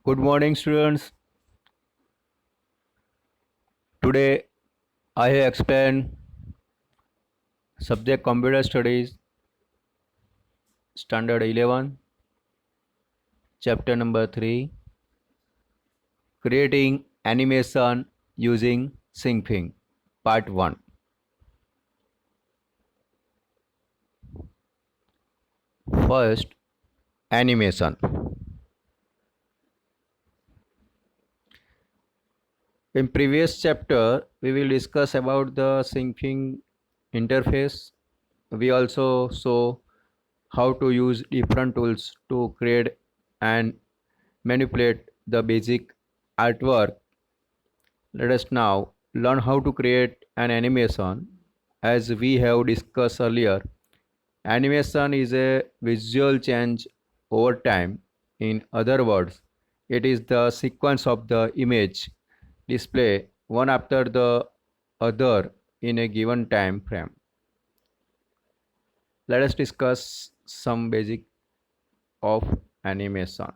Good morning, students. Today I have explained subject Computer Studies, Standard 11, Chapter number 3, Creating Animation Using Syncing, Part 1. First, animation. In previous chapter, we will discuss about the syncing interface. We also saw how to use different tools to create and manipulate the basic artwork. Let us now learn how to create an animation. As we have discussed earlier, animation is a visual change over time. In other words, it is the sequence of the image display one after the other in a given time frame. Let us discuss some basic of animation.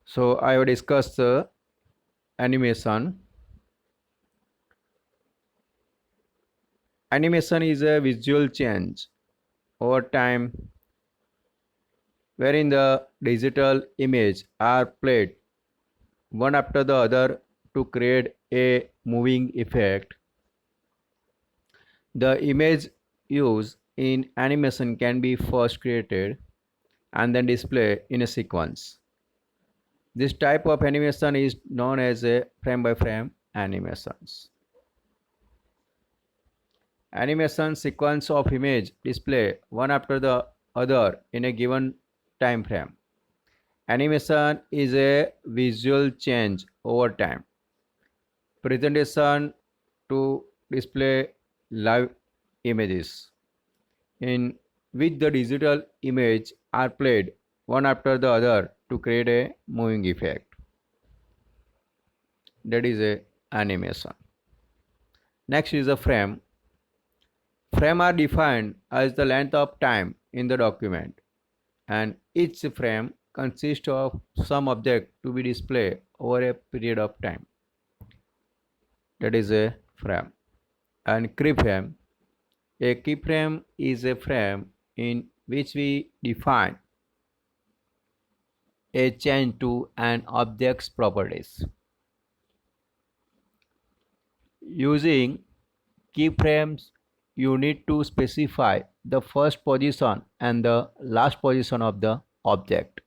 So I will discuss the animation. Animation is a visual change over time wherein the digital image are played one after the other to create a moving effect. The image used in animation can be first created and then displayed in a sequence. This type of animation is known as a frame by frame animations. Animation sequence of image display one after the other in a given time frame. Animation is a visual change over time. Presentation to display live images in which the digital image are played one after the other to create a moving effect. That is a animation. Next is a frame. Frame are defined as the length of time in the document, and each frame consists of some object to be displayed over a period of time. That is a frame. And keyframe. A keyframe is a frame in which we define a change to an object's properties. Using keyframes, you need to specify the first position and the last position of the object.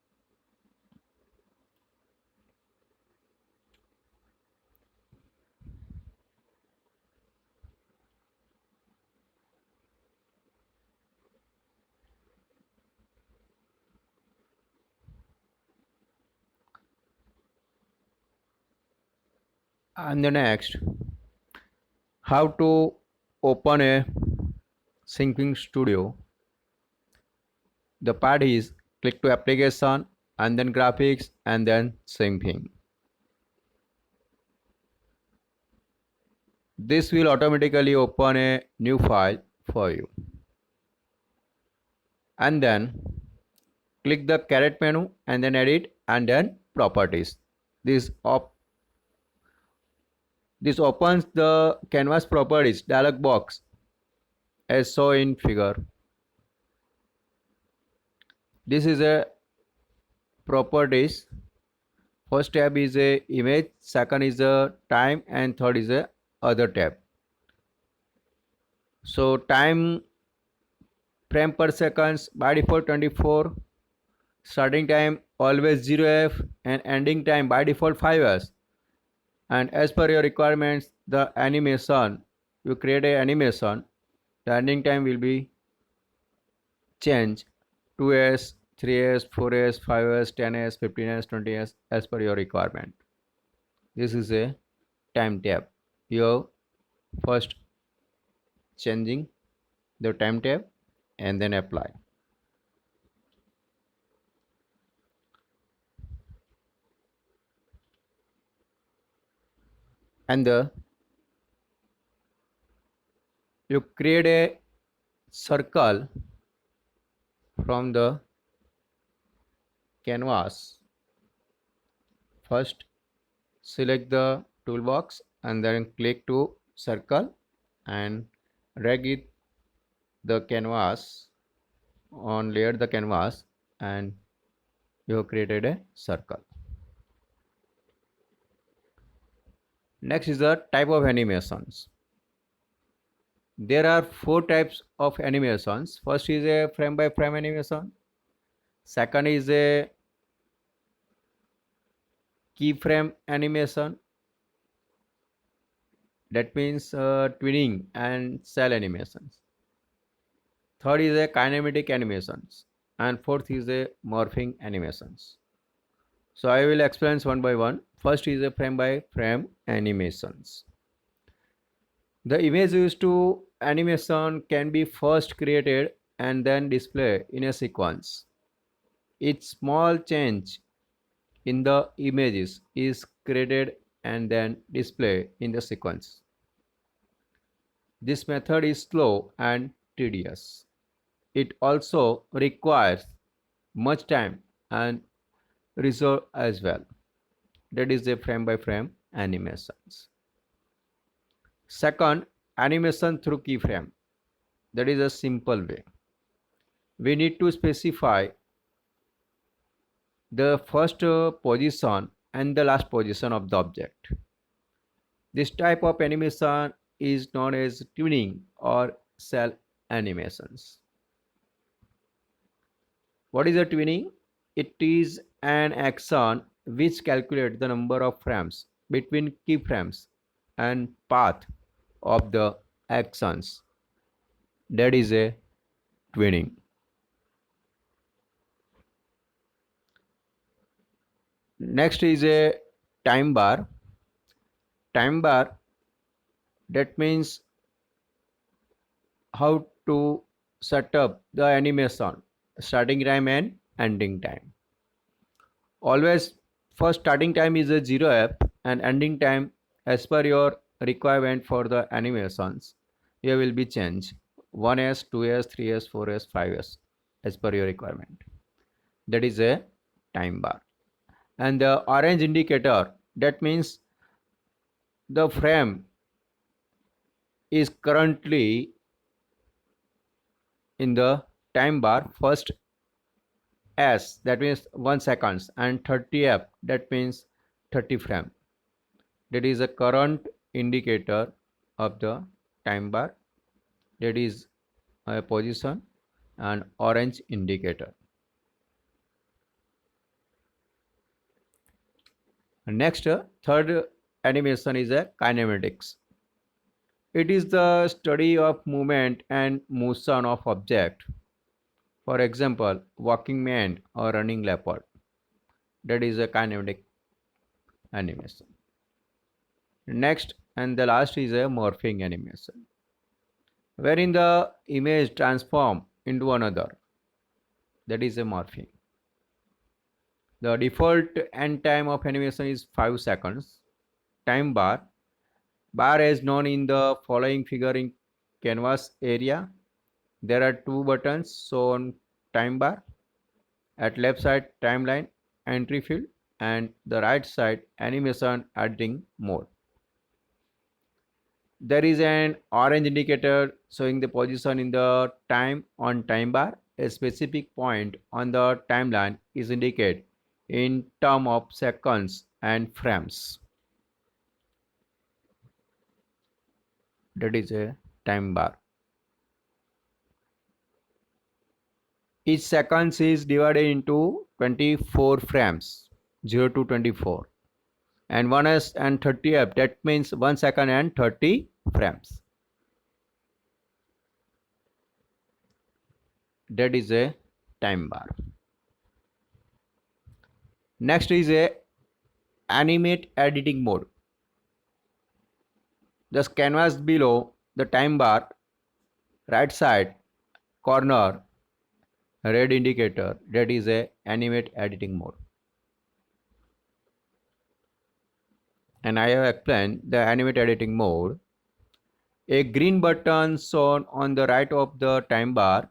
And the next, how to open a syncing studio. The part is click to application and then graphics and then syncing. This will automatically open a new file for you. And then click the caret menu and then edit and then properties. This opens the canvas properties dialog box as shown in figure. This is a properties. First tab is a image, second is a time, and third is a other tab. So time frame per seconds by default 24, starting time always 0f, and ending time by default 5s. And as per your requirements, the animation, you create a animation, the ending time will be changed 2s, 3s, 4s, 5s, 10s, 15s, 20s as per your requirement. This is a time tab. You first changing the time tab and then apply. And you create a circle from the canvas First, select the toolbox and then click to circle and drag it the canvas on layer the canvas and you have created a circle. Next is the type of animations. There are four types of animations. First is a frame by frame animation. Second is a keyframe animation. That means twinning and cell animations. Third is a kinematic animations. And fourth is a morphing animations. So I will explain one by one. First is a frame by frame animations. The image used to animation can be first created and then displayed in a sequence. Each small change in the images is created and then displayed in the sequence. This method is slow and tedious. It also requires much time and resource as well. That is the frame by frame animations. Second, animation through keyframe. That is a simple way. We need to specify the first position and the last position of the object. This type of animation is known as tuning or cell animations. What is a tuning? It is an action which calculates the number of frames between keyframes and path of the actions. That is a tuning. Next is a time bar. Time bar, that means how to set up the animation, starting time and ending time. Always first starting time is a 0f and ending time as per your requirement for the animations. Here will be changed 1s, 2s, 3s, 4s, 5s as per your requirement. That is a time bar. And the orange indicator, that means the frame is currently in the time bar. First S, that means 1 seconds, and 30f, that means 30 frame. That is a current indicator of the time bar. That is a position and orange indicator. Next, third animation is a kinematics. It is the study of movement and motion of object. For example, walking man or running leopard. That is a kinematic animation. Next and the last is a morphing animation, wherein the image transform into another. That is a morphing. The default end time of animation is 5 seconds. Time bar. Bar is known in the following figure in canvas area. There are two buttons shown time bar. At left side timeline entry field and the right side animation editing mode. There is an orange indicator showing the position in the time on time bar. A specific point on the timeline is indicated in terms of seconds and frames. That is a time bar. Each seconds is divided into 24 frames, 0 to 24. And 1s and 30f, that means 1 second and 30 frames. That is a time bar. Next is a animate editing mode. The canvas below the time bar, right side corner, red indicator, that is a animate editing mode. And I have explained the animate editing mode. A green button shown on the right of the time bar,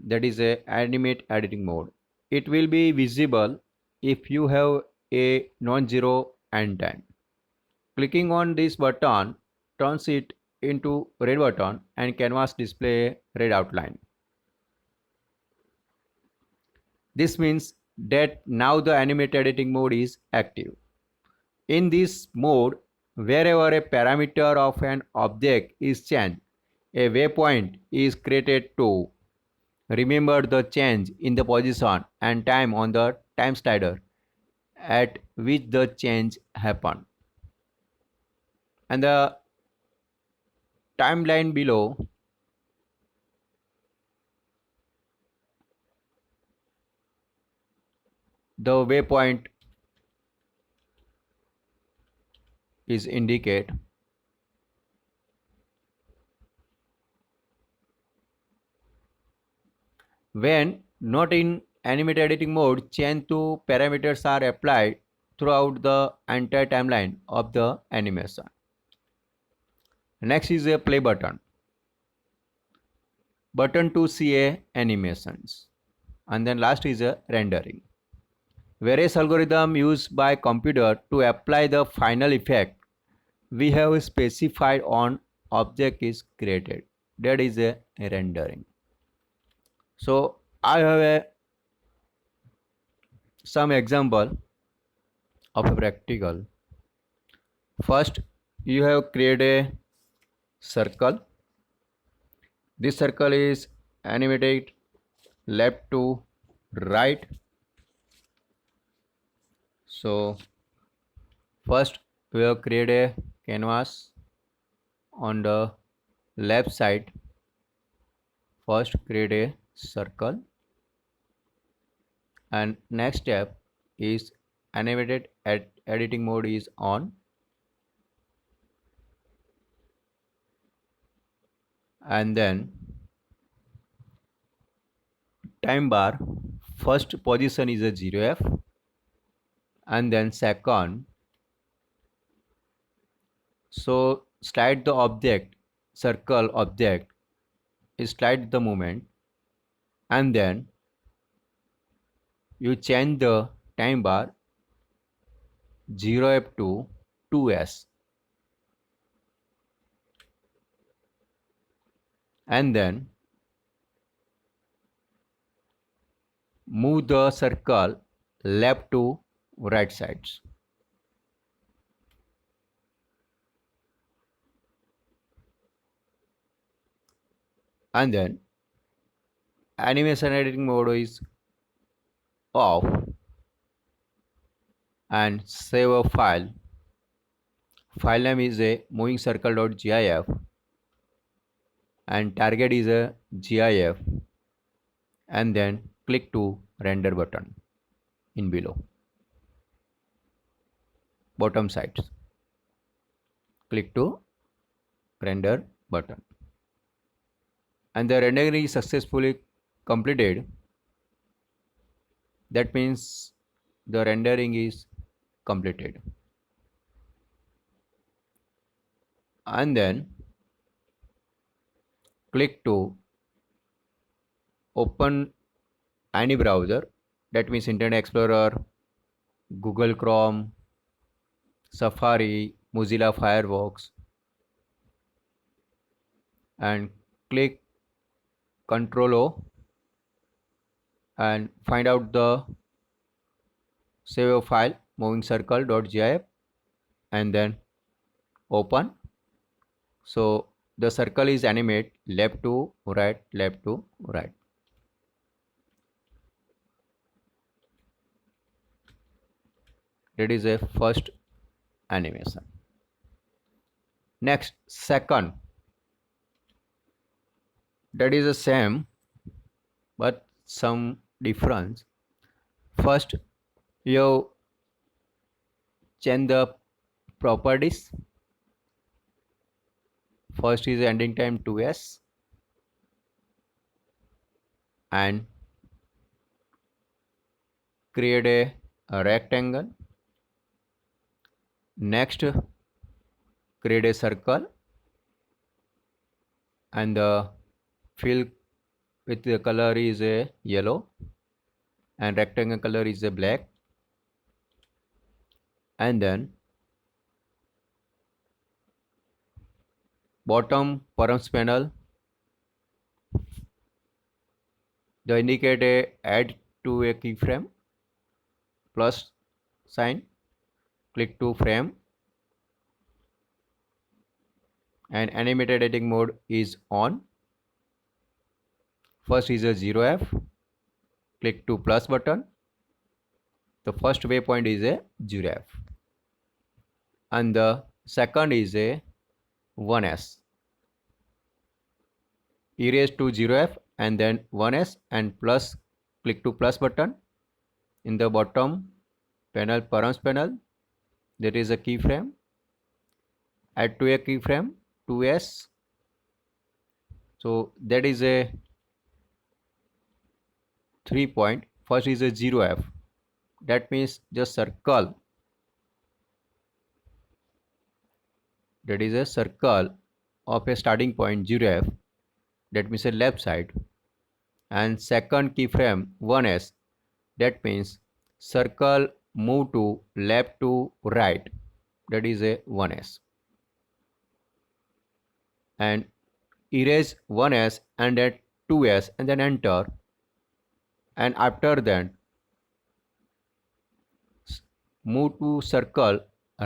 that is a animate editing mode. It will be visible if you have a non-zero end time. Clicking on this button turns it into red button and canvas display a red outline. This means that now the animate editing mode is active. In this mode, wherever a parameter of an object is changed, a waypoint is created to remember the change in the position and time on the time slider at which the change happened. And the timeline below the waypoint is indicate when not in animate editing mode, change to parameters are applied throughout the entire timeline of the animation. Next is a play button to see a animations, and then last is a rendering. Various algorithm used by computer to apply the final effect we have specified on object is created, that is a rendering. So I have some example of a practical. First, you have created a circle. This circle is animated left to right. So first we have created a canvas on the left side. First create a circle, and next step is animated editing mode is on, and then time bar first position is a 0f, and then second, so slide the object, circle object is slide the movement, and then you change the time bar 0f to 2s, and then move the circle left to right sides. And then animation editing mode is off, and save a file. File name is a moving circle.gif, and target is a GIF, and then click to render button in below bottom side. Click to render button, and the rendering is successfully completed. That means the rendering is completed. And then click to open any browser, that means Internet Explorer, Google Chrome, Safari, Mozilla Firefox, and click Ctrl O and find out the save a file moving circle.gif, and then open. So the circle is animate left to right, left to right. That is a first animation. Next, second, that is the same but some difference. First, you change the properties. First is ending time 2s, and create a rectangle. Next, create a circle, and the fill with the color is a yellow, and rectangle color is a black. and then bottom params panel, the indicate a add to a keyframe plus sign, click to frame, and animated editing mode is on. First is a 0f, click to plus button. The first waypoint is a 0f and the second is a 1s. Erase to 0f and then 1s and plus, click to plus button. In the bottom panel, params panel, there is a keyframe. Add to a keyframe 2s. So that is a 3 point. First is a 0f. That means just circle. That is a circle of a starting point 0f. That means a left side. And second keyframe 1s. That means circle move to left to right. That is a 1s. And erase 1s and then 2s and then enter. And after that move to circle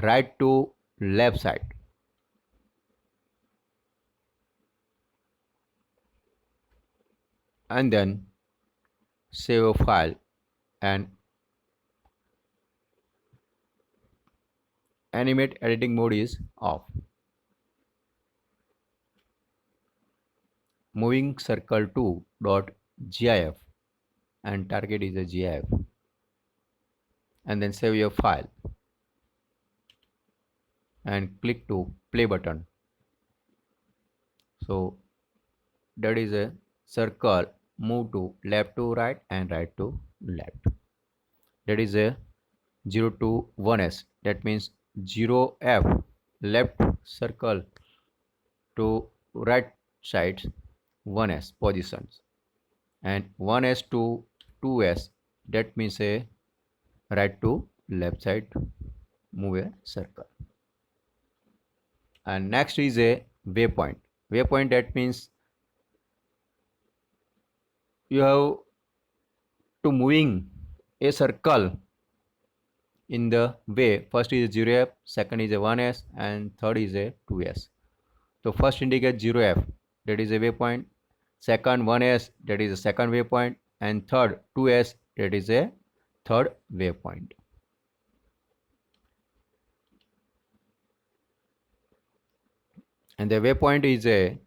right to left side. And then save a file and animate editing mode is off. Moving circle to dot gif and target is a gif and then save your file and click to play button. So that is a circle move to left to right and right to left. That is a 0 to 1s. That means 0f left circle to right side 1s positions and 1s to 2s. That means a right to left side move a circle. And next is a waypoint. Waypoint, that means you have to moving a circle in the way. First is 0f, second is a 1s and third is a 2s. So first indicate 0f, that is a waypoint. Second 1s, that is a second waypoint, and third 2s, that is a third waypoint. And the waypoint is a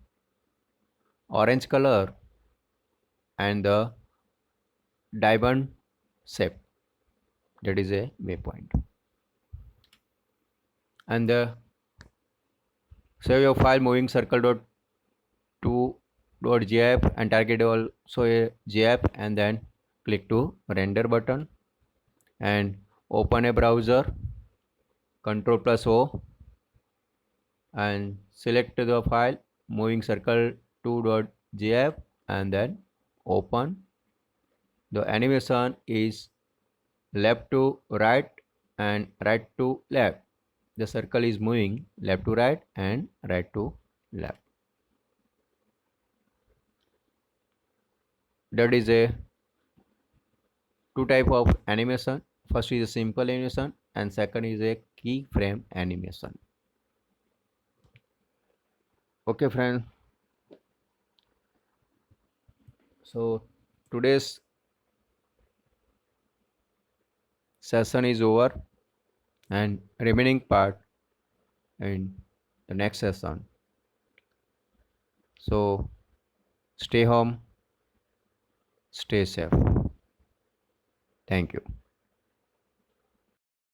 orange color and the diamond shape, that is a waypoint. And the save your file moving circle dot to dot gif and target also a gif and then click to render button and open a browser, control plus O, and select the file moving circle to dot gif and then open. The animation is left to right and right to left. The circle is moving left to right and right to left. That is a two type of animation. First is a simple animation and second is a keyframe animation. Okay friends, so today's session is over and remaining part in the next session. So stay home, stay safe. Thank you.